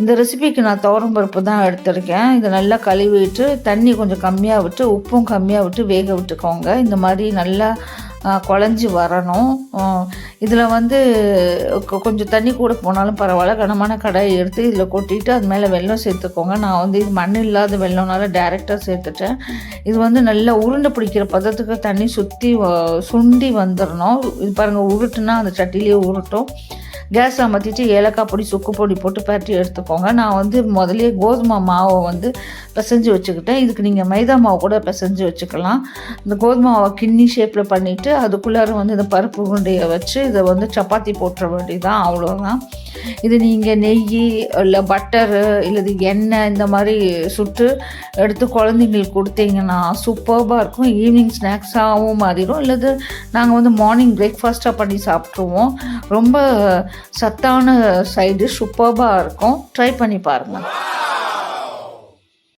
இந்த ரெசிபிக்கு நான் துவரம் பருப்பு தான் எடுத்திருக்கேன். இதை நல்லா கழுவிட்டு தண்ணி கொஞ்சம் கம்மியாக விட்டு உப்பும் கம்மியாக விட்டு வேக விட்டுக்கோங்க. இந்த மாதிரி நல்லா குழஞ்சி வரணும். இதில் வந்து கொஞ்சம் தண்ணி கூட போனாலும் பரவாயில்ல, கனமான கடாயை எடுத்து இதில் கொட்டிட்டு அது மேலே வெல்லம் சேர்த்துக்கோங்க. நான் வந்து இது மண் இல்லாத வெல்லம்னால டைரெக்டாக சேர்த்துட்டேன். இது வந்து நல்லா உருண்டை பிடிக்கிற பதத்துக்கு தண்ணி சுண்டி வந்துடணும். இது பாருங்கள், உருட்டுனா அந்த சட்டிலேயே உருட்டும். கேஸ் அமர்த்திட்டு ஏலக்காய் பொடி சுக்கு பொடி போட்டு பரட்டி எடுத்துக்கோங்க. நான் வந்து முதலே கோதுமை மாவை வந்து பிசைஞ்சு வச்சுக்கிட்டேன். இதுக்கு நீங்கள் மைதா மாவு கூட பிசைஞ்சு வச்சுக்கலாம். இந்த கோதுமை மாவை கிண்ணி ஷேப்பில் பண்ணிவிட்டு அதுக்குள்ளார வந்து இந்த பருப்பு உருண்டையை வச்சு இதை வந்து சப்பாத்தி போட்டுற வேண்டியதான், அவ்வளோதான். இது நீங்கள் நெய் இல்லை பட்டரு இல்லை எண்ணெய் இந்த மாதிரி சுட்டு எடுத்து குழந்தைங்களுக்கு கொடுத்தீங்கன்னா சூப்பர்பாக இருக்கும். ஈவினிங் ஸ்நாக்ஸாகவும் மாறிடும், இல்லது நாங்கள் வந்து மார்னிங் பிரேக்ஃபாஸ்ட்டாக பண்ணி சாப்பிட்ருவோம். ரொம்ப சத்தான சைடு சூப்பர்பாக இருக்கும். ட்ரை பண்ணி பாருங்கள்.